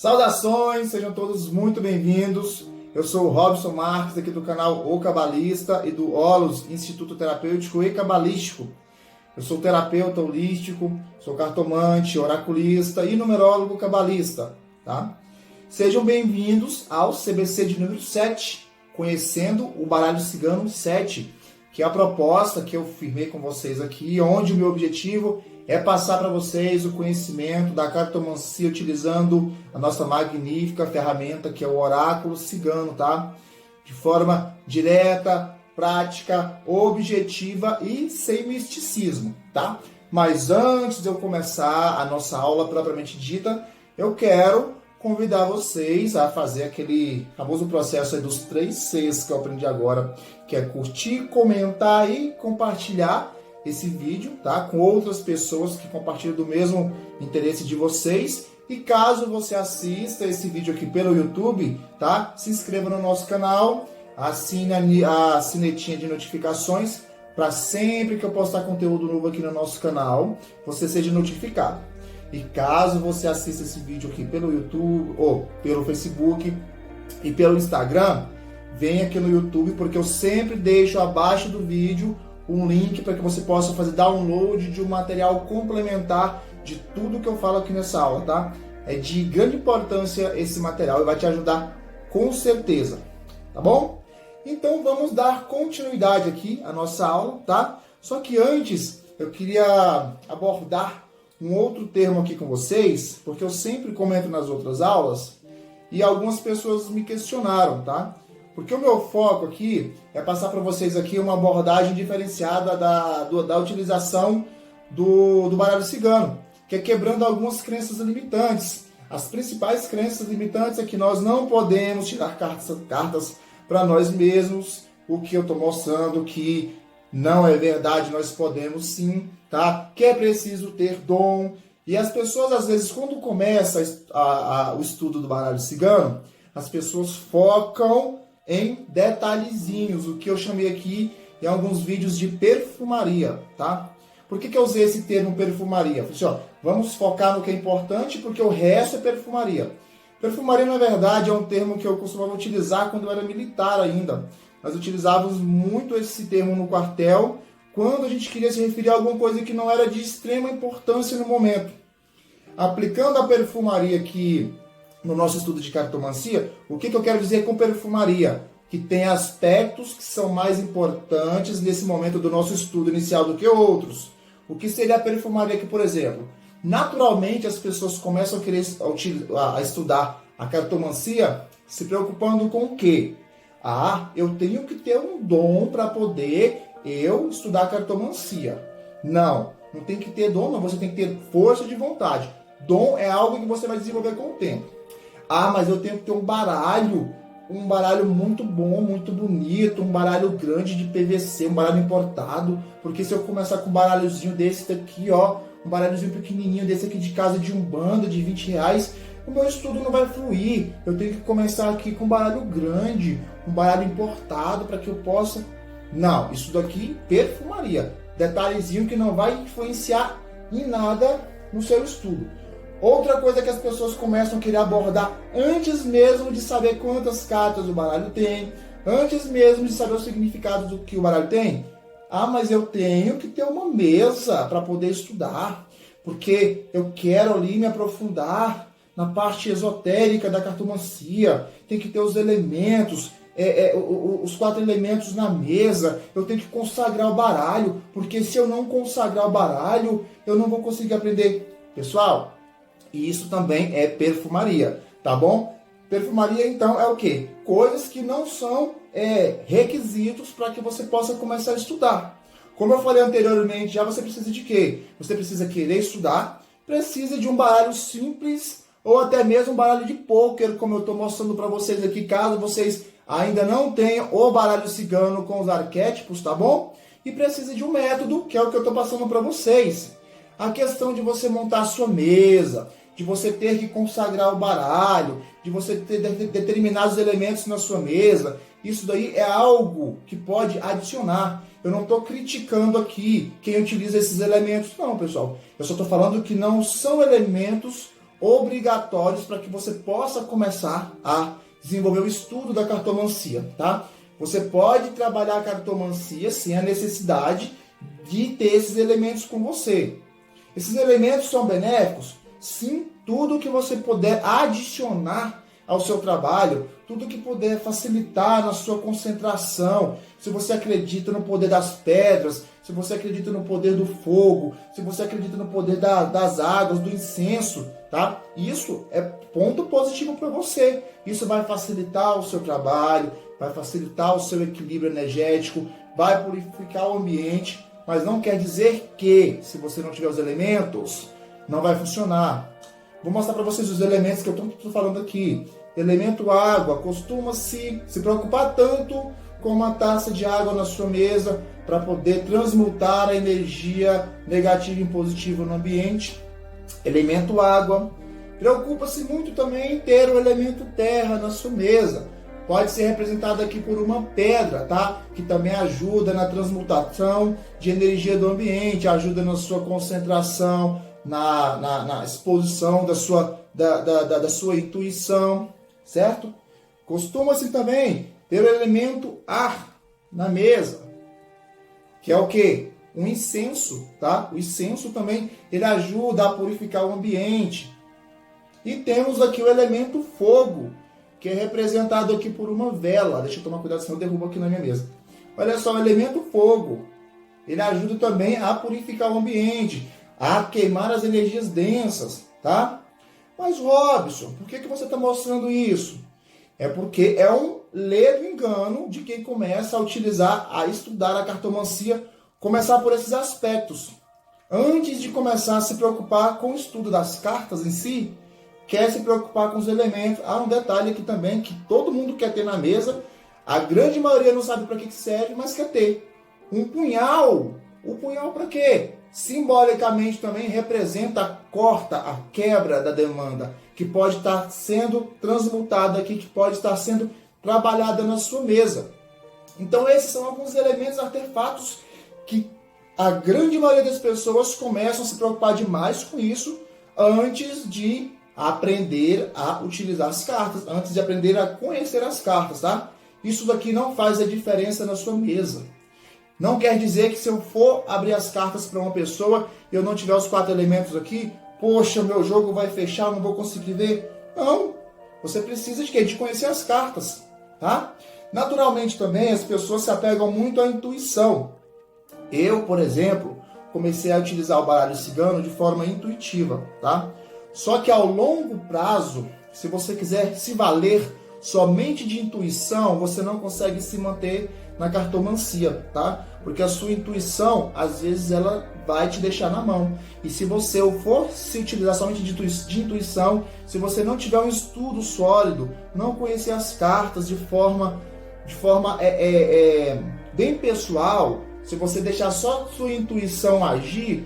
Saudações, sejam todos muito bem-vindos. Eu sou o Robson Marques, aqui do canal O Cabalista e do Holos, Instituto Terapêutico e Cabalístico. Eu sou terapeuta holístico, sou cartomante, oraculista e numerólogo cabalista, tá? Sejam bem-vindos ao CBC de número 7, conhecendo o baralho cigano 7, que é a proposta que eu firmei com vocês aqui, onde o meu objetivo é passar para vocês o conhecimento da cartomancia utilizando a nossa magnífica ferramenta que é o oráculo cigano, tá? De forma direta, prática, objetiva e sem misticismo, tá? Mas antes de eu começar a nossa aula propriamente dita, eu quero convidar vocês a fazer aquele famoso processo aí dos 3 Cs que eu aprendi agora, que é curtir, comentar e compartilhar esse vídeo, tá? Com outras pessoas que compartilham do mesmo interesse de vocês. E caso você assista esse vídeo aqui pelo YouTube, tá? Se inscreva no nosso canal, assine a sinetinha de notificações para sempre que eu postar conteúdo novo aqui no nosso canal, você seja notificado. E caso você assista esse vídeo aqui pelo YouTube, ou pelo Facebook e pelo Instagram, venha aqui no YouTube, porque eu sempre deixo abaixo do vídeo um link para que você possa fazer download de um material complementar de tudo que eu falo aqui nessa aula, tá? É de grande importância esse material e vai te ajudar com certeza, tá bom? Então vamos dar continuidade aqui à nossa aula, tá? Só que antes eu queria abordar um outro termo aqui com vocês, porque eu sempre comento nas outras aulas e algumas pessoas me questionaram, tá? Porque o meu foco aqui é passar para vocês aqui uma abordagem diferenciada da utilização do baralho cigano, que é quebrando algumas crenças limitantes. As principais crenças limitantes é que nós não podemos tirar cartas para nós mesmos, o que eu estou mostrando que não é verdade, nós podemos sim, tá? Que é preciso ter dom. E as pessoas, às vezes, quando começa o estudo do baralho cigano, as pessoas focam em detalhezinhos, o que eu chamei aqui em alguns vídeos de perfumaria, tá? Por que eu usei esse termo perfumaria? Falei assim, ó, vamos focar no que é importante, porque o resto é perfumaria. Perfumaria, na verdade, é um termo que eu costumava utilizar quando eu era militar ainda. Nós utilizávamos muito esse termo no quartel, quando a gente queria se referir a alguma coisa que não era de extrema importância no momento. Aplicando a perfumaria aqui no nosso estudo de cartomancia, o que eu quero dizer com perfumaria? Que tem aspectos que são mais importantes nesse momento do nosso estudo inicial do que outros. O que seria a perfumaria aqui, por exemplo? Naturalmente, as pessoas começam a querer a estudar a cartomancia se preocupando com o quê? Ah, eu tenho que ter um dom para poder eu estudar a cartomancia. Não tem que ter dom, não. Você tem que ter força de vontade. Dom é algo que você vai desenvolver com o tempo. Ah, mas eu tenho que ter um baralho muito bom, muito bonito, um baralho grande de PVC, um baralho importado, porque se eu começar com um baralhozinho desse daqui, ó, um baralhozinho pequenininho desse aqui de casa de Umbanda, de R$20, o meu estudo não vai fluir. Eu tenho que começar aqui com um baralho grande, um baralho importado, para que eu possa... Não, isso daqui, perfumaria. Detalhezinho que não vai influenciar em nada no seu estudo. Outra coisa que as pessoas começam a querer abordar antes mesmo de saber quantas cartas o baralho tem, antes mesmo de saber o significado do que o baralho tem. Ah, mas eu tenho que ter uma mesa para poder estudar, porque eu quero ali me aprofundar na parte esotérica da cartomancia. Tem que ter os elementos, os 4 elementos na mesa. Eu tenho que consagrar o baralho, porque se eu não consagrar o baralho, eu não vou conseguir aprender. Pessoal, isso também é perfumaria, tá bom? Perfumaria, então, é o quê? Coisas que não são requisitos para que você possa começar a estudar. Como eu falei anteriormente, já você precisa de quê? Você precisa querer estudar, precisa de um baralho simples ou até mesmo um baralho de pôquer, como eu estou mostrando para vocês aqui, caso vocês ainda não tenham o baralho cigano com os arquétipos, tá bom? E precisa de um método, que é o que eu estou passando para vocês. A questão de você montar a sua mesa, de você ter que consagrar o baralho, de você ter determinados elementos na sua mesa, isso daí é algo que pode adicionar. Eu não estou criticando aqui quem utiliza esses elementos, não, pessoal. Eu só estou falando que não são elementos obrigatórios para que você possa começar a desenvolver o estudo da cartomancia, tá? Você pode trabalhar a cartomancia sem a necessidade de ter esses elementos com você. Esses elementos são benéficos? Sim, tudo que você puder adicionar ao seu trabalho, tudo que puder facilitar na sua concentração, se você acredita no poder das pedras, se você acredita no poder do fogo, se você acredita no poder das águas, do incenso, tá? Isso é ponto positivo para você. Isso vai facilitar o seu trabalho, vai facilitar o seu equilíbrio energético, vai purificar o ambiente, mas não quer dizer que, se você não tiver os elementos, não vai funcionar. Vou mostrar para vocês os elementos que eu estou falando aqui. Elemento água, costuma-se se preocupar tanto com uma taça de água na sua mesa para poder transmutar a energia negativa em positiva no ambiente. Elemento água. Preocupa-se muito também em ter o elemento terra na sua mesa. Pode ser representado aqui por uma pedra, tá? Que também ajuda na transmutação de energia do ambiente, ajuda na sua concentração, na exposição da sua intuição, certo? Costuma-se também ter o elemento ar na mesa, que é o quê? Um incenso, tá? O incenso também, ele ajuda a purificar o ambiente. E temos aqui o elemento fogo, que é representado aqui por uma vela. Deixa eu tomar cuidado, senão eu derrubo aqui na minha mesa. Olha só, o elemento fogo, ele ajuda também a purificar o ambiente, a queimar as energias densas, tá? Mas, Robson, por que você está mostrando isso? É porque é um ledo engano de quem começa a utilizar, a estudar a cartomancia, começar por esses aspectos. Antes de começar a se preocupar com o estudo das cartas em si, quer se preocupar com os elementos. Há um detalhe aqui também que todo mundo quer ter na mesa, a grande maioria não sabe para que serve, mas quer ter. Um punhal. O punhal para quê? Simbolicamente também representa a quebra da demanda, que pode estar sendo transmutada aqui, que pode estar sendo trabalhada na sua mesa. Então esses são alguns elementos, artefatos, que a grande maioria das pessoas começam a se preocupar demais com isso antes de aprender a utilizar as cartas, antes de aprender a conhecer as cartas, tá? Isso daqui não faz a diferença na sua mesa. Não quer dizer que se eu for abrir as cartas para uma pessoa e eu não tiver os 4 elementos aqui, poxa, meu jogo vai fechar, não vou conseguir ver. Não, você precisa de quê? De conhecer as cartas, tá? Naturalmente também as pessoas se apegam muito à intuição. Eu, por exemplo, comecei a utilizar o baralho cigano de forma intuitiva, tá? Só que ao longo prazo, se você quiser se valer somente de intuição, você não consegue se manter na cartomancia, tá? Porque a sua intuição, às vezes, ela vai te deixar na mão. E se você for se utilizar somente de intuição, se você não tiver um estudo sólido, não conhecer as cartas de forma bem pessoal, se você deixar só sua intuição agir,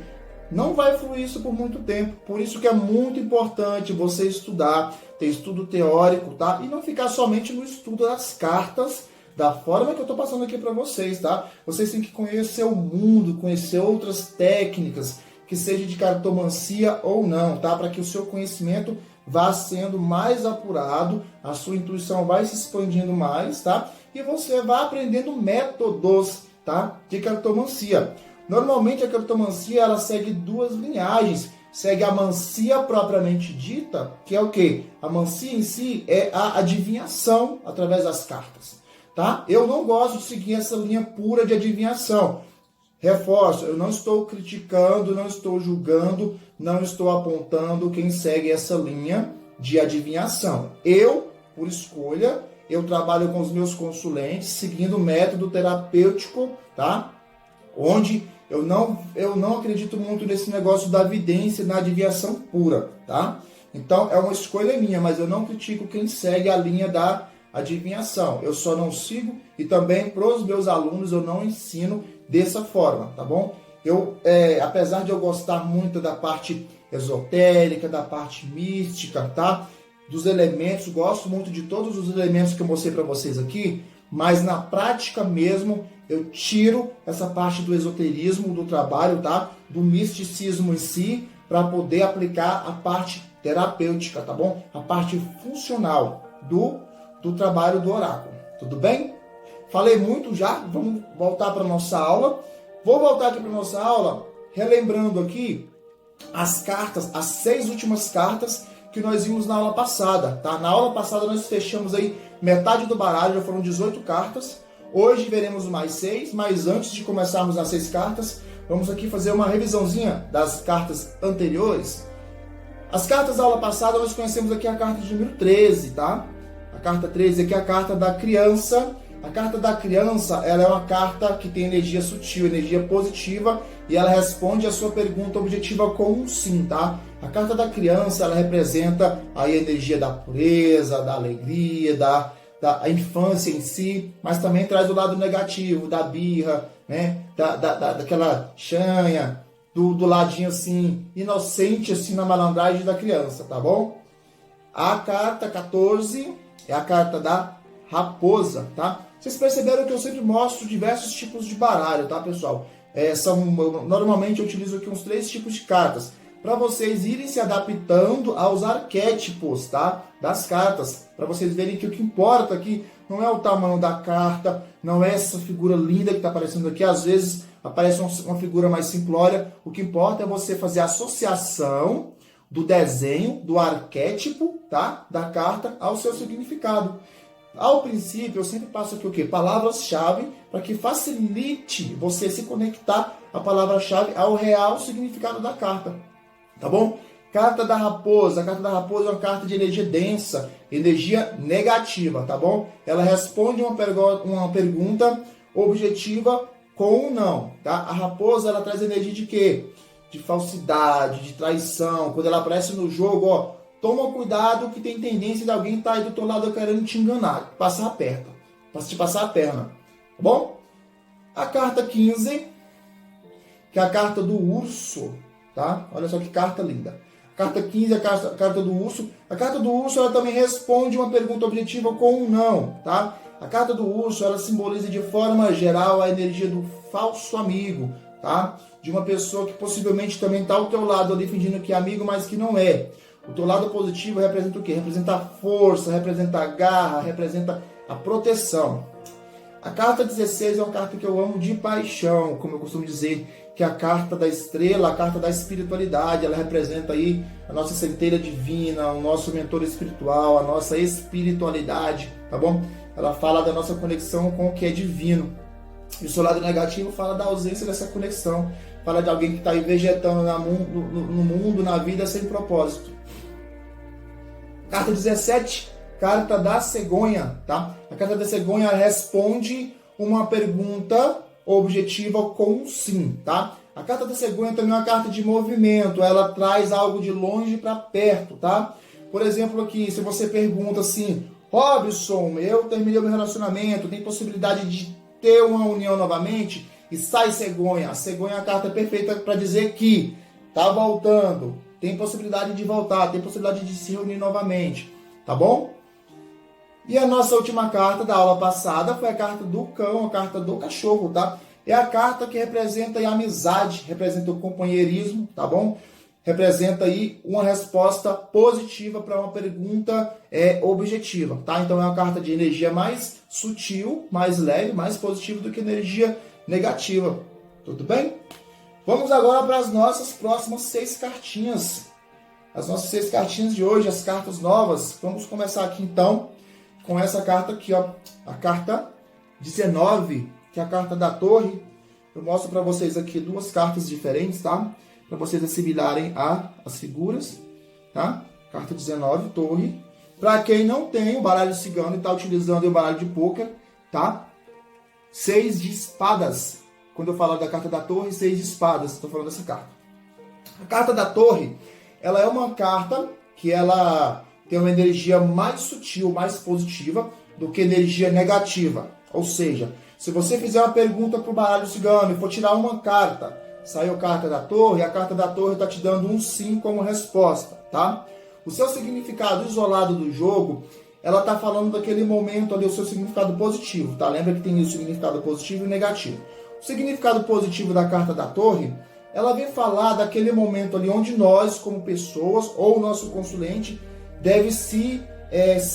não vai fluir isso por muito tempo. Por isso que é muito importante você estudar, ter estudo teórico, tá? E não ficar somente no estudo das cartas, da forma que eu estou passando aqui para vocês, tá? Vocês têm que conhecer o mundo, conhecer outras técnicas, que seja de cartomancia ou não, tá? Para que o seu conhecimento vá sendo mais apurado, a sua intuição vai se expandindo mais, tá? E você vai aprendendo métodos, tá? De cartomancia. Normalmente a cartomancia, ela segue 2 linhagens. Segue a mancia propriamente dita, que é o quê? A mancia em si é a adivinhação através das cartas. Tá? Eu não gosto de seguir essa linha pura de adivinhação. Reforço, eu não estou criticando, não estou julgando, não estou apontando quem segue essa linha de adivinhação. Eu, por escolha, eu trabalho com os meus consulentes seguindo o método terapêutico, tá? Onde eu não acredito muito nesse negócio da vidência, na adivinhação pura, tá? Então é uma escolha minha, mas eu não critico quem segue a linha da adivinhação. Eu só não sigo e também para os meus alunos eu não ensino dessa forma, tá bom? Apesar de eu gostar muito da parte esotérica, da parte mística, tá? Dos elementos, gosto muito de todos os elementos que eu mostrei para vocês aqui, mas na prática mesmo eu tiro essa parte do esoterismo do trabalho, tá? Do misticismo em si, para poder aplicar a parte terapêutica, tá bom? A parte funcional do trabalho do oráculo. Tudo bem? Falei muito já, vamos voltar para a nossa aula. Vou voltar aqui para a nossa aula, relembrando aqui as cartas, as 6 últimas cartas que nós vimos na aula passada, tá? Na aula passada nós fechamos aí metade do baralho, já foram 18 cartas. Hoje veremos mais 6, mas antes de começarmos as 6 cartas, vamos aqui fazer uma revisãozinha das cartas anteriores. As cartas da aula passada nós conhecemos aqui a carta de número 13, tá? A carta 13 aqui é a carta da criança. A carta da criança, ela é uma carta que tem energia sutil, energia positiva, e ela responde a sua pergunta objetiva com um sim, tá? A carta da criança, ela representa aí a energia da pureza, da alegria, da infância em si, mas também traz o lado negativo, da birra, né? Daquela chanha, do ladinho assim, inocente assim na malandragem da criança, tá bom? A carta 14 é a carta da raposa, tá? Vocês perceberam que eu sempre mostro diversos tipos de baralho, tá, pessoal? Normalmente eu utilizo aqui uns 3 tipos de cartas, para vocês irem se adaptando aos arquétipos, tá? Das cartas, para vocês verem que o que importa aqui não é o tamanho da carta, não é essa figura linda que está aparecendo aqui, às vezes aparece uma figura mais simplória, o que importa é você fazer a associação do desenho, do arquétipo, tá? Da carta ao seu significado. Ao princípio, eu sempre passo aqui o quê? Palavras-chave, para que facilite você se conectar a palavra-chave ao real significado da carta. Tá bom? Carta da raposa. A carta da raposa é uma carta de energia densa, energia negativa, tá bom? Ela responde uma pergunta objetiva com um não, tá? A raposa, ela traz energia de quê? De falsidade, de traição. Quando ela aparece no jogo, ó, toma cuidado que tem tendência de alguém estar aí do teu lado querendo te enganar, passar a perna, te passar a perna, tá bom? A carta 15, que é a carta do urso, tá? Olha só que carta linda. A carta 15 é a carta do urso. A carta do urso, ela também responde uma pergunta objetiva com um não, tá? A carta do urso, ela simboliza de forma geral a energia do falso amigo, tá? De uma pessoa que possivelmente também está ao teu lado ali fingindo que é amigo, mas que não é. O teu lado positivo representa o quê? Representa a força, representa a garra, representa a proteção. A carta 16 é uma carta que eu amo de paixão, como eu costumo dizer, que é a carta da estrela, a carta da espiritualidade. Ela representa aí a nossa centelha divina, o nosso mentor espiritual, a nossa espiritualidade, tá bom? Ela fala da nossa conexão com o que é divino. E o seu lado negativo fala da ausência dessa conexão. Fala de alguém que está aí vegetando no mundo, na vida, sem propósito. Carta 17, carta da cegonha, tá? A carta da cegonha responde uma pergunta objetiva com um sim, tá? A carta da cegonha também é uma carta de movimento, ela traz algo de longe para perto, tá? Por exemplo, aqui, se você pergunta assim, Robson, eu terminei o meu relacionamento, tem possibilidade de ter uma união novamente? E sai cegonha. A cegonha é a carta perfeita para dizer que tá voltando, tem possibilidade de voltar, tem possibilidade de se reunir novamente, tá bom? E a nossa última carta da aula passada foi a carta do cão, a carta do cachorro, tá? É a carta que representa a amizade, representa o companheirismo, tá bom? Representa aí uma resposta positiva para uma pergunta objetiva, tá? Então é uma carta de energia mais sutil, mais leve, mais positiva do que energia negativa, tudo bem? Vamos agora para as nossas próximas 6 cartinhas. As nossas 6 cartinhas de hoje, as cartas novas. Vamos começar aqui então com essa carta aqui, ó. A carta 19, que é a carta da torre. Eu mostro para vocês aqui 2 cartas diferentes, tá? Para vocês assimilarem as figuras, tá? Carta 19, torre. Para quem não tem o baralho cigano e está utilizando o baralho de pôquer, tá? 6 de espadas. Quando eu falo da carta da torre, 6 de espadas. Estou falando dessa carta. A carta da torre, ela é uma carta que ela tem uma energia mais sutil, mais positiva do que energia negativa. Ou seja, se você fizer uma pergunta para o baralho cigano e for tirar uma carta, saiu a carta da torre, a carta da torre está te dando um sim como resposta, tá? O seu significado isolado do jogo, ela está falando daquele momento ali, o seu significado positivo, tá? Lembra que tem o significado positivo e negativo. O significado positivo da carta da torre ela vem falar daquele momento ali onde nós, como pessoas, ou o nosso consulente, deve se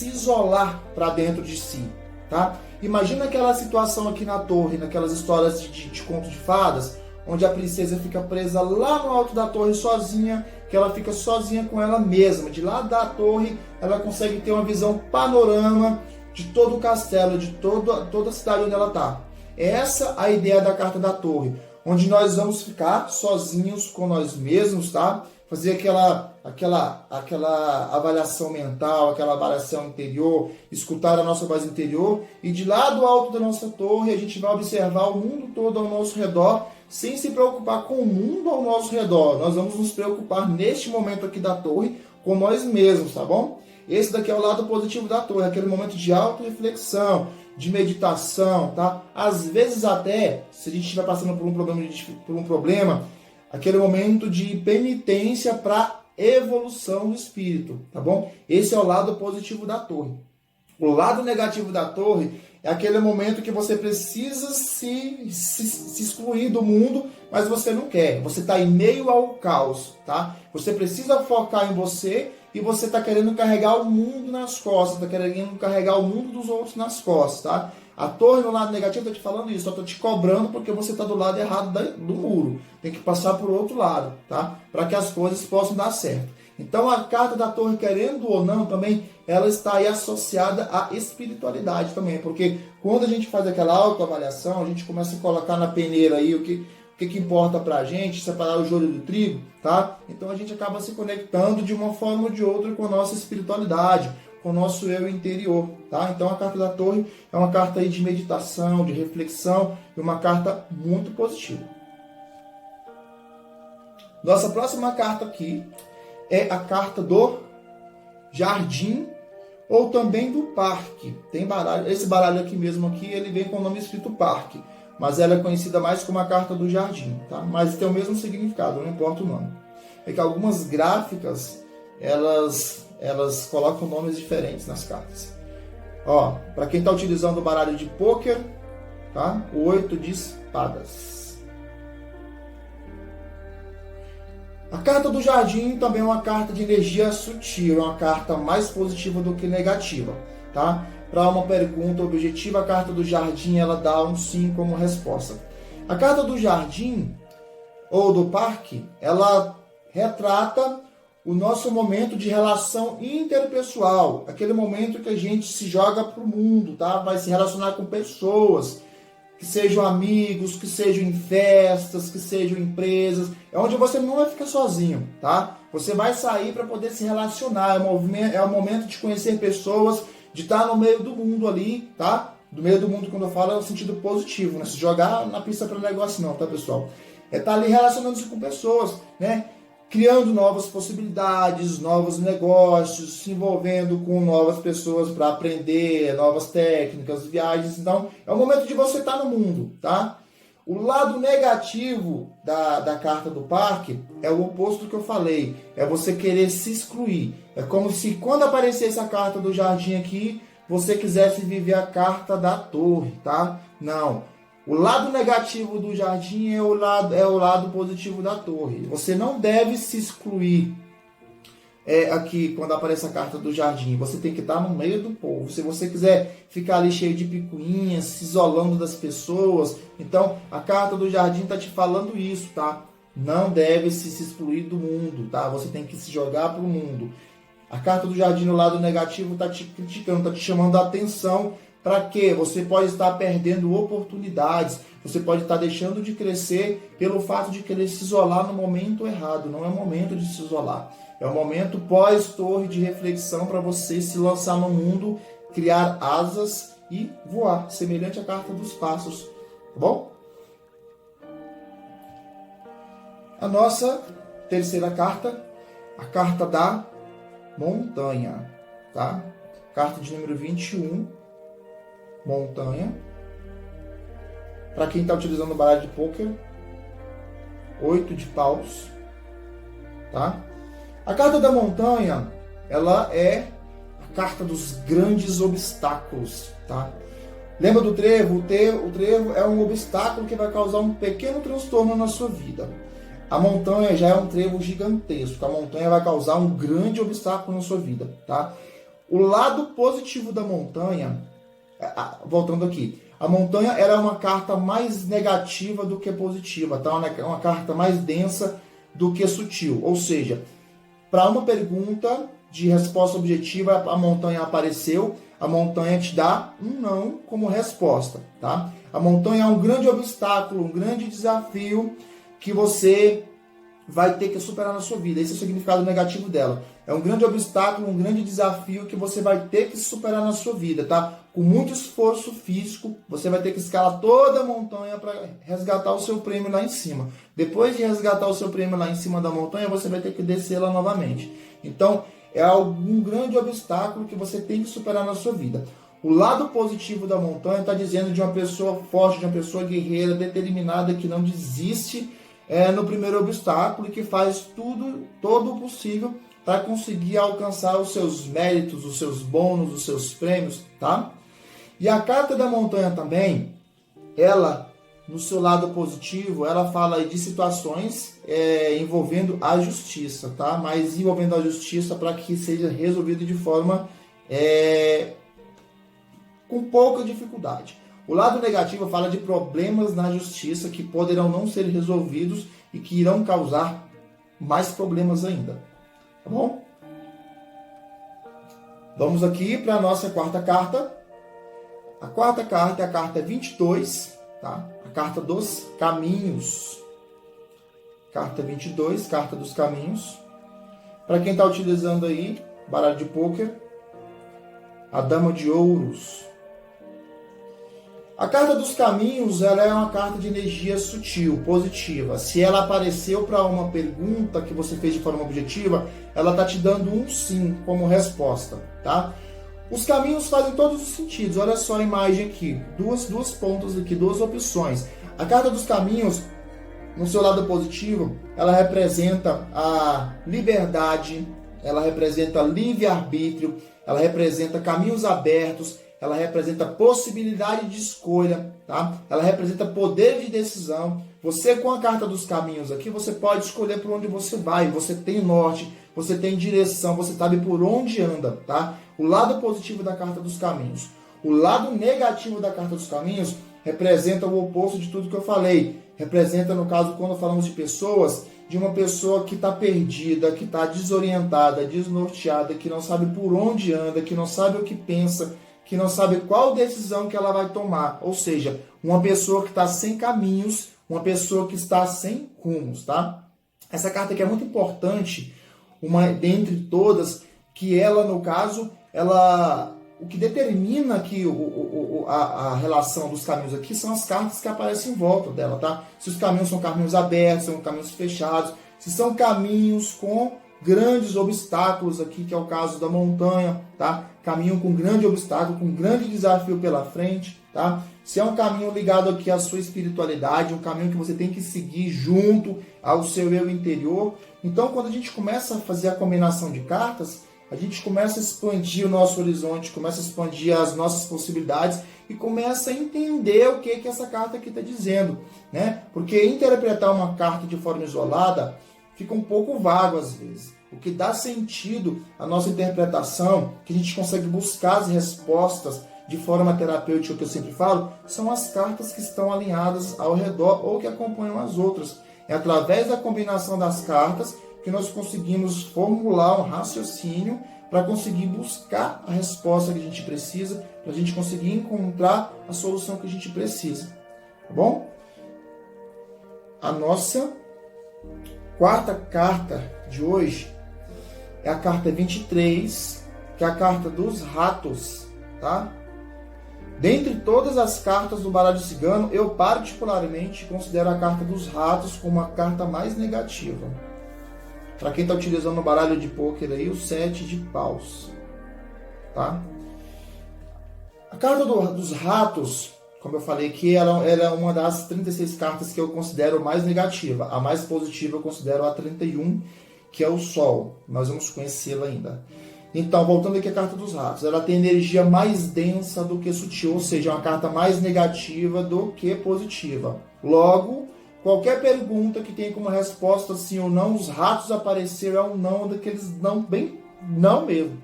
isolar para dentro de si, tá? Imagina aquela situação aqui na torre, naquelas histórias de conto de fadas, onde a princesa fica presa lá no alto da torre sozinha, que ela fica sozinha com ela mesma. De lá da torre, ela consegue ter uma visão panorama de todo o castelo, de toda a cidade onde ela está. Essa é a ideia da carta da torre, onde nós vamos ficar sozinhos com nós mesmos, tá? Fazer aquela avaliação mental, aquela avaliação interior, escutar a nossa voz interior, e de lá do alto da nossa torre a gente vai observar o mundo todo ao nosso redor, sem se preocupar com o mundo ao nosso redor. Nós vamos nos preocupar neste momento aqui da torre com nós mesmos, tá bom? Esse daqui é o lado positivo da torre, aquele momento de auto-reflexão, de meditação, tá? Às vezes até, se a gente estiver passando por um problema, aquele momento de penitência para evolução do espírito, tá bom? Esse é o lado positivo da torre. O lado negativo da torre é aquele momento que você precisa se excluir do mundo, mas você não quer. Você está em meio ao caos, tá? Você precisa focar em você e você está querendo carregar o mundo nas costas, está querendo carregar o mundo dos outros nas costas, tá? A torre no lado negativo está te falando isso, só está te cobrando porque você está do lado errado do muro. Tem que passar para o outro lado, tá? Para que as coisas possam dar certo. Então a carta da torre, querendo ou não, também ela está aí associada à espiritualidade também, porque quando a gente faz aquela autoavaliação, a gente começa a colocar na peneira aí o que importa pra gente, separar o joio do trigo, tá? Então a gente acaba se conectando de uma forma ou de outra com a nossa espiritualidade, com o nosso eu interior, tá? Então a carta da torre é uma carta aí de meditação, de reflexão, e uma carta muito positiva. Nossa próxima carta aqui é a carta do jardim, ou também do parque. Tem baralho, esse baralho aqui mesmo aqui, ele vem com o nome escrito parque, mas ela é conhecida mais como a carta do jardim, tá? Mas tem o mesmo significado, não importa o nome. É que algumas gráficas, elas colocam nomes diferentes nas cartas. Ó, para quem está utilizando o baralho de pôquer, tá? O 8 de espadas. A carta do jardim também é uma carta de energia sutil, é uma carta mais positiva do que negativa, tá? Para uma pergunta objetiva, a carta do jardim ela dá um sim como resposta. A carta do jardim ou do parque, ela retrata o nosso momento de relação interpessoal, aquele momento que a gente se joga para o mundo, tá? Vai se relacionar com pessoas, que sejam amigos, que sejam em festas, que sejam empresas, é onde você não vai ficar sozinho, tá? Você vai sair para poder se relacionar, é o momento de conhecer pessoas, de estar no meio do mundo ali, tá? Do meio do mundo, quando eu falo, é no sentido positivo, né? Se jogar na pista para negócio não, tá, pessoal? É estar ali relacionando-se com pessoas, né? Criando novas possibilidades, novos negócios, se envolvendo com novas pessoas para aprender novas técnicas, viagens. Então, é o momento de você estar no mundo, tá? O lado negativo da carta do parque é o oposto do que eu falei. É você querer se excluir. É como se quando aparecesse a carta do jardim aqui, você quisesse viver a carta da torre, tá? Não. O lado negativo do jardim é o lado positivo da torre. Você não deve se excluir aqui quando aparece a carta do jardim. Você tem que estar no meio do povo. Se você quiser ficar ali cheio de picuinhas, se isolando das pessoas, então a carta do jardim está te falando isso, tá? Não deve se excluir do mundo, tá? Você tem que se jogar para o mundo. A carta do jardim no lado negativo está te criticando, está te chamando a atenção. Para quê? Você pode estar perdendo oportunidades, você pode estar deixando de crescer pelo fato de querer se isolar no momento errado. Não é o momento de se isolar. É o momento pós-torre de reflexão para você se lançar no mundo, criar asas e voar, semelhante à carta dos passos. Tá bom? A nossa terceira carta, a carta da montanha, tá? Carta de número 21. Montanha. Para quem está utilizando o baralho de pôquer, 8 de paus, tá? A carta da montanha, ela é a carta dos grandes obstáculos, tá? Lembra do trevo? O trevo é um obstáculo que vai causar um pequeno transtorno na sua vida. A montanha já é um trevo gigantesco. A montanha vai causar um grande obstáculo na sua vida, tá? O lado positivo da montanha, voltando aqui, a montanha era uma carta mais negativa do que positiva, tá? Uma carta mais densa do que sutil. Ou seja, para uma pergunta de resposta objetiva, a montanha apareceu, a montanha te dá um não como resposta, tá? A montanha é um grande obstáculo, um grande desafio que você vai ter que superar na sua vida. Esse é o significado negativo dela. É um grande obstáculo, um grande desafio que você vai ter que superar na sua vida, tá? Com muito esforço físico, você vai ter que escalar toda a montanha para resgatar o seu prêmio lá em cima. Depois de resgatar o seu prêmio lá em cima da montanha, você vai ter que descer lá novamente. Então, é um grande obstáculo que você tem que superar na sua vida. O lado positivo da montanha está dizendo de uma pessoa forte, de uma pessoa guerreira, determinada, que não desiste no primeiro obstáculo e que faz todo o possível para conseguir alcançar os seus méritos, os seus bônus, os seus prêmios, tá? E a carta da montanha também, ela, no seu lado positivo, ela fala de situações envolvendo a justiça, tá? Mas envolvendo a justiça para que seja resolvido de forma com pouca dificuldade. O lado negativo fala de problemas na justiça que poderão não ser resolvidos e que irão causar mais problemas ainda. Tá bom? Vamos aqui para a nossa quarta carta. A quarta carta é a carta 22, tá? A carta dos caminhos. Carta 22, carta dos caminhos. Para quem está utilizando aí, baralho de pôquer, a dama de ouros. A carta dos caminhos, ela é uma carta de energia sutil, positiva. Se ela apareceu para uma pergunta que você fez de forma objetiva, ela está te dando um sim como resposta, tá? Os caminhos fazem todos os sentidos. Olha só a imagem aqui. Duas pontas aqui, duas opções. A carta dos caminhos, no seu lado positivo, ela representa a liberdade, ela representa livre-arbítrio, ela representa caminhos abertos, ela representa possibilidade de escolha, tá? Ela representa poder de decisão. Você, com a carta dos caminhos aqui, você pode escolher por onde você vai. Você tem norte, você tem direção, você sabe por onde anda, tá? O lado positivo da carta dos caminhos. O lado negativo da carta dos caminhos representa o oposto de tudo que eu falei. Representa, no caso, quando falamos de pessoas, de uma pessoa que está perdida, que está desorientada, desnorteada, que não sabe por onde anda, que não sabe o que pensa, que não sabe qual decisão que ela vai tomar. Ou seja, uma pessoa que está sem caminhos, uma pessoa que está sem rumos, tá? Essa carta aqui é muito importante, uma dentre todas, que ela, no caso, o que determina aqui a relação dos caminhos aqui são as cartas que aparecem em volta dela, tá? Se os caminhos são caminhos abertos, são caminhos fechados, se são caminhos com grandes obstáculos aqui, que é o caso da montanha, tá? Caminho com grande obstáculo, com grande desafio pela frente, tá? Se é um caminho ligado aqui à sua espiritualidade, um caminho que você tem que seguir junto ao seu eu interior. Então, quando a gente começa a fazer a combinação de cartas, a gente começa a expandir o nosso horizonte, começa a expandir as nossas possibilidades e começa a entender o que essa carta aqui está dizendo, né? Porque interpretar uma carta de forma isolada fica um pouco vago às vezes. O que dá sentido à nossa interpretação, que a gente consegue buscar as respostas de forma terapêutica, que eu sempre falo, são as cartas que estão alinhadas ao redor ou que acompanham as outras. É através da combinação das cartas que nós conseguimos formular um raciocínio para conseguir buscar a resposta que a gente precisa, para a gente conseguir encontrar a solução que a gente precisa. Tá bom? A nossa quarta carta de hoje é a carta 23, que é a carta dos ratos, tá? Dentre todas as cartas do baralho cigano, eu particularmente considero a carta dos ratos como a carta mais negativa. Para quem está utilizando o baralho de pôquer aí, o 7 de paus, tá? A carta dos ratos, como eu falei aqui, ela é uma das 36 cartas que eu considero mais negativa. A mais positiva eu considero a 31, que é o Sol. Nós vamos conhecê-la ainda. Então, voltando aqui à carta dos ratos, ela tem energia mais densa do que sutil, ou seja, é uma carta mais negativa do que positiva. Logo, Qualquer pergunta que tenha como resposta sim ou não, os ratos apareceram, é um não daqueles não bem não mesmo.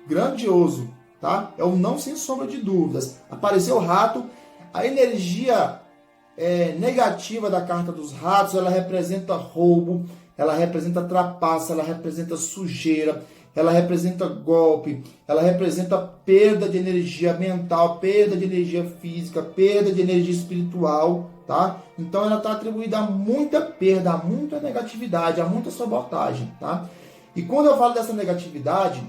Grandioso, tá? É um não sem sombra de dúvidas. Apareceu o rato, a energia negativa da carta dos ratos, ela representa roubo, ela representa trapaça, ela representa sujeira, ela representa golpe, ela representa perda de energia mental, perda de energia física, perda de energia espiritual, tá? Então ela está atribuída a muita perda, a muita negatividade, a muita sabotagem, tá? E quando eu falo dessa negatividade,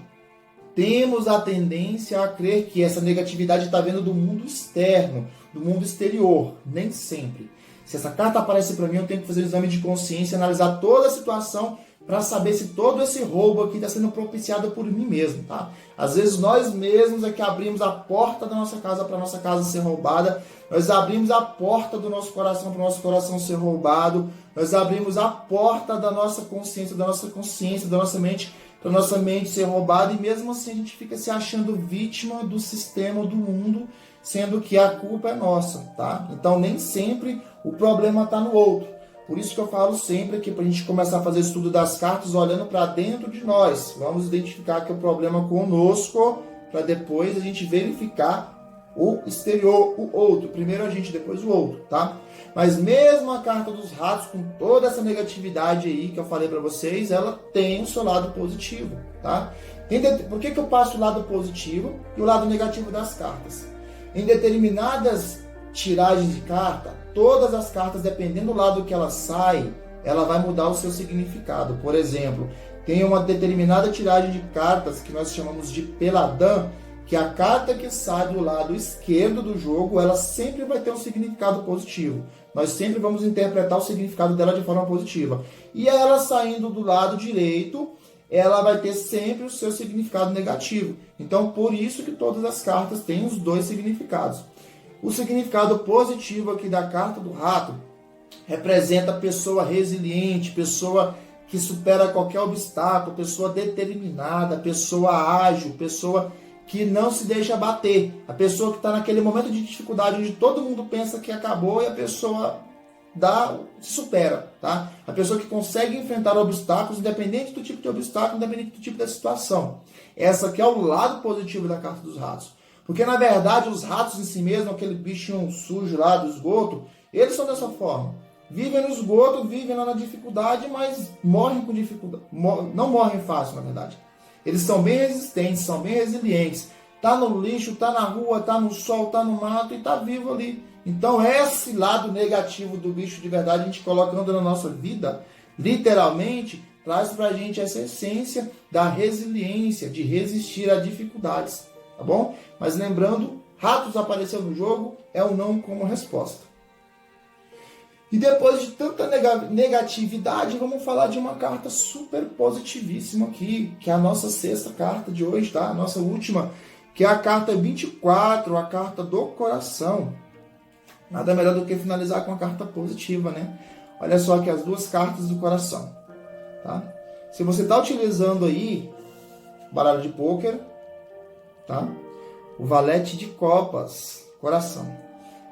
temos a tendência a crer que essa negatividade está vindo do mundo externo, do mundo exterior. Nem sempre. Se essa carta aparece para mim, eu tenho que fazer um exame de consciência, analisar toda a situação para saber se todo esse roubo aqui está sendo propiciado por mim mesmo, tá? Às vezes nós mesmos é que abrimos a porta da nossa casa para a nossa casa ser roubada, nós abrimos a porta do nosso coração para o nosso coração ser roubado, nós abrimos a porta da nossa consciência, da nossa mente, para nossa mente ser roubada, e mesmo assim a gente fica se achando vítima do sistema, do mundo, sendo que a culpa é nossa, tá? Então nem sempre o problema está no outro. Por isso que eu falo sempre que para a gente começar a fazer o estudo das cartas olhando para dentro de nós, vamos identificar que o problema conosco, para depois a gente verificar o exterior, o outro. Primeiro a gente, depois o outro, tá? Mas mesmo a carta dos ratos, com toda essa negatividade aí que eu falei para vocês, ela tem o seu lado positivo, tá? Por que eu passo o lado positivo e o lado negativo das cartas? Em determinadas tiragens de carta, todas as cartas, dependendo do lado que ela sai, ela vai mudar o seu significado. Por exemplo, tem uma determinada tiragem de cartas que nós chamamos de peladã, que a carta que sai do lado esquerdo do jogo, ela sempre vai ter um significado positivo. Nós sempre vamos interpretar o significado dela de forma positiva. E ela saindo do lado direito, ela vai ter sempre o seu significado negativo. Então, por isso que todas as cartas têm os dois significados. O significado positivo aqui da carta do rato representa pessoa resiliente, pessoa que supera qualquer obstáculo, pessoa determinada, pessoa ágil, pessoa que não se deixa abater. A pessoa que está naquele momento de dificuldade onde todo mundo pensa que acabou e a pessoa se supera, tá? A pessoa que consegue enfrentar obstáculos, independente do tipo de obstáculo, independente do tipo da situação. Essa aqui é o lado positivo da carta dos ratos. Porque, na verdade, os ratos em si mesmo, aquele bichinho sujo lá do esgoto, eles são dessa forma. Vivem no esgoto, vivem lá na dificuldade, mas morrem com dificuldade. Não morrem fácil, na verdade. Eles são bem resistentes, são bem resilientes. Tá no lixo, tá na rua, tá no sol, tá no mato e tá vivo ali. Então, esse lado negativo do bicho de verdade, a gente colocando na nossa vida, literalmente, traz pra gente essa essência da resiliência, de resistir a dificuldades. Tá bom? Mas lembrando, ratos apareceu no jogo, é um não como resposta. E depois de tanta negatividade, vamos falar de uma carta super positivíssima aqui, que é a nossa sexta carta de hoje, tá? A nossa última, que é a carta 24, a carta do coração. Nada melhor do que finalizar com a carta positiva, né? Olha só aqui as duas cartas do coração, tá? Se você está utilizando aí baralho de pôquer, tá? O valete de copas, coração.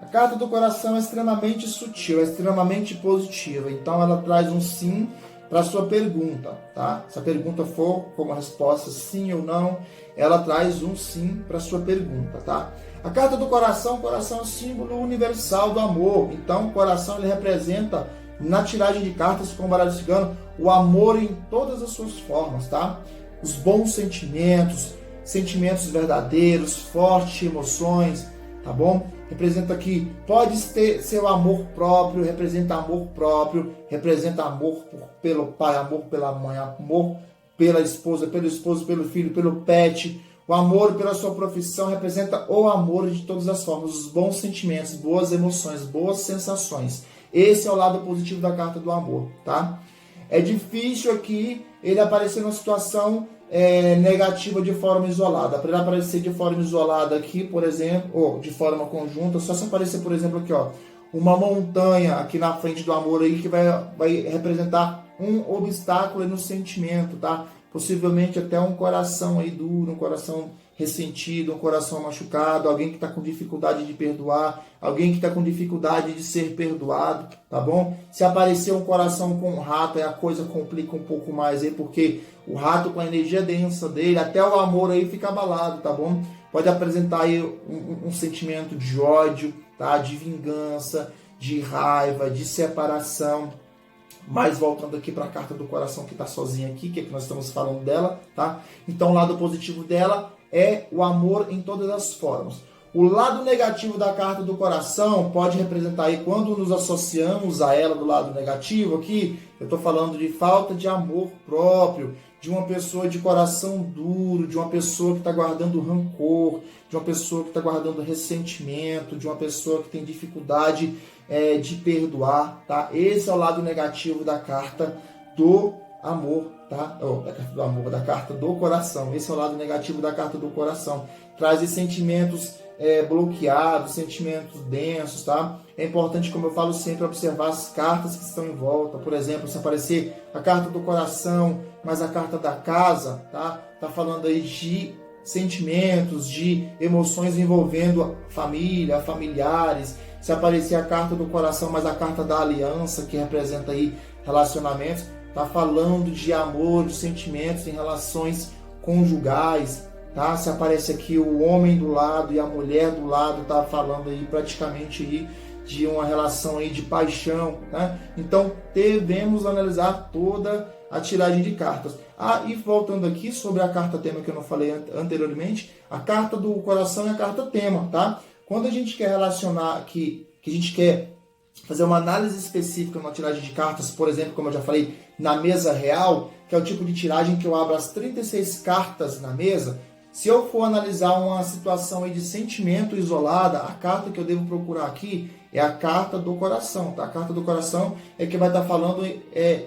A carta do coração é extremamente sutil, é extremamente positiva. Então ela traz um sim para a sua pergunta, tá? Se a pergunta for como a resposta sim ou não, ela traz um sim para a sua pergunta, tá? A carta do coração é o símbolo universal do amor. Então o coração ele representa, na tiragem de cartas com o baralho cigano, o amor em todas as suas formas, tá? Os bons sentimentos, sentimentos verdadeiros, fortes emoções, tá bom? Representa aqui, pode ter seu amor próprio, representa amor próprio, representa amor pelo pai, amor pela mãe, amor pela esposa, pelo esposo, pelo filho, pelo pet. O amor pela sua profissão representa o amor de todas as formas, os bons sentimentos, boas emoções, boas sensações. Esse é o lado positivo da carta do amor, tá? É difícil aqui ele aparecer numa situação negativa de forma isolada. Para ele aparecer de forma isolada aqui, por exemplo, ou de forma conjunta, só se aparecer, por exemplo, aqui, ó, uma montanha aqui na frente do amor aí que vai representar um obstáculo aí no sentimento, tá? Possivelmente até um coração aí duro, um coração ressentido, um coração machucado, alguém que está com dificuldade de perdoar, alguém que está com dificuldade de ser perdoado, tá bom? Se aparecer um coração com um rato, aí a coisa complica um pouco mais aí, porque o rato com a energia densa dele, até o amor aí fica abalado, tá bom? Pode apresentar aí um sentimento de ódio, tá? De vingança, de raiva, de separação. Mas voltando aqui para a carta do coração que está sozinha aqui, que é que nós estamos falando dela, tá? Então o lado positivo dela é o amor em todas as formas. O lado negativo da carta do coração pode representar aí quando nos associamos a ela do lado negativo aqui, eu estou falando de falta de amor próprio, de uma pessoa de coração duro, de uma pessoa que está guardando rancor, de uma pessoa que está guardando ressentimento, de uma pessoa que tem dificuldade de perdoar, tá? Esse é o lado negativo da carta do amor, tá? Da carta do amor, da carta do coração. Esse é o lado negativo da carta do coração. Traz sentimentos bloqueados, sentimentos densos, tá? É importante, como eu falo sempre, observar as cartas que estão em volta. Por exemplo, se aparecer a carta do coração, mas a carta da casa, tá? Tá falando aí de sentimentos, de emoções envolvendo família, familiares. Se aparecer a carta do coração, mas a carta da aliança, que representa aí relacionamentos, tá falando de amor, de sentimentos em relações conjugais, tá? Se aparece aqui o homem do lado e a mulher do lado, tá falando aí praticamente aí de uma relação aí de paixão, né? Então devemos analisar toda a tiragem de cartas. E voltando aqui sobre a carta tema que eu não falei anteriormente, a carta do coração é a carta tema, tá? Quando a gente quer relacionar aqui, que a gente quer fazer uma análise específica numa tiragem de cartas, por exemplo, como eu já falei, na mesa real, que é o tipo de tiragem que eu abro as 36 cartas na mesa, se eu for analisar uma situação aí de sentimento isolada, a carta que eu devo procurar aqui é a carta do coração, tá? A carta do coração é que vai estar falando,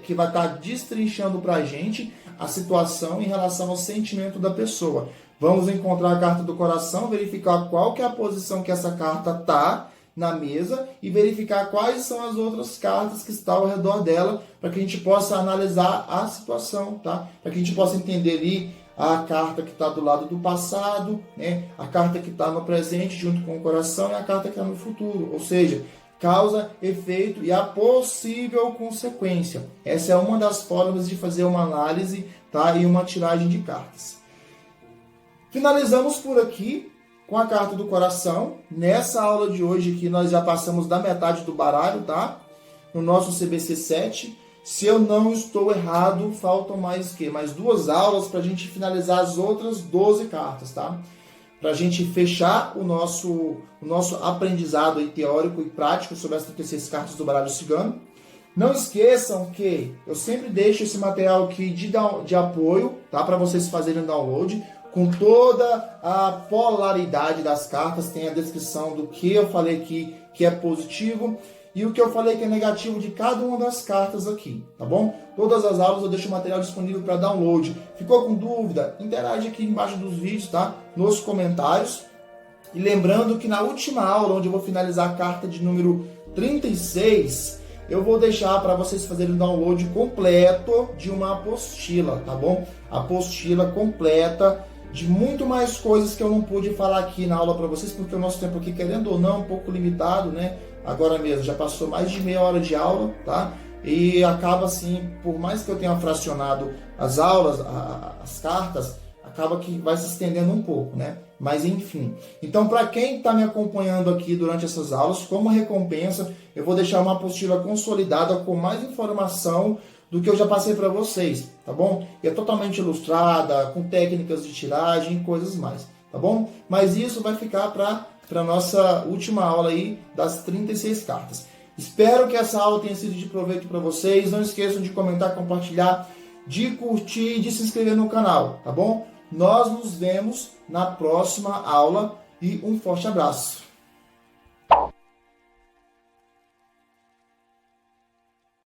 que vai estar destrinchando para a gente a situação em relação ao sentimento da pessoa. Vamos encontrar a carta do coração, verificar qual que é a posição que essa carta está na mesa e verificar quais são as outras cartas que estão ao redor dela, para que a gente possa analisar a situação, tá? Para que a gente possa entender ali a carta que está do lado do passado, né? A carta que está no presente junto com o coração e a carta que está no futuro, ou seja, causa, efeito e a possível consequência. Essa é uma das formas de fazer uma análise, tá? E uma tiragem de cartas. Finalizamos por aqui com a carta do coração. Nessa aula de hoje aqui nós já passamos da metade do baralho, tá? No nosso CBC 7. Se eu não estou errado, faltam mais o quê? Mais 2 aulas para a gente finalizar as outras 12 cartas, tá? Para a gente fechar o nosso aprendizado aí, teórico e prático sobre as 36 cartas do baralho cigano. Não esqueçam que eu sempre deixo esse material aqui de apoio, tá? Para vocês fazerem download, com toda a polaridade das cartas. Tem a descrição do que eu falei aqui que é positivo e o que eu falei que é negativo de cada uma das cartas aqui, tá bom? Todas as aulas eu deixo o material disponível para download. Ficou com dúvida? Interage aqui embaixo dos vídeos, tá? Nos comentários. E lembrando que na última aula, onde eu vou finalizar a carta de número 36, eu vou deixar para vocês fazerem o download completo de uma apostila, tá bom? Apostila completa de muito mais coisas que eu não pude falar aqui na aula para vocês, porque o nosso tempo aqui, querendo ou não, é um pouco limitado, né? Agora mesmo, já passou mais de meia hora de aula, tá? E acaba assim, por mais que eu tenha fracionado as aulas, as cartas, acaba que vai se estendendo um pouco, né? Mas enfim. Então, para quem está me acompanhando aqui durante essas aulas, como recompensa, eu vou deixar uma apostila consolidada com mais informação do que eu já passei para vocês, tá bom? E é totalmente ilustrada, com técnicas de tiragem e coisas mais, tá bom? Mas isso vai ficar para a nossa última aula aí das 36 cartas. Espero que essa aula tenha sido de proveito para vocês. Não esqueçam de comentar, compartilhar, de curtir e de se inscrever no canal, tá bom? Nós nos vemos na próxima aula e um forte abraço.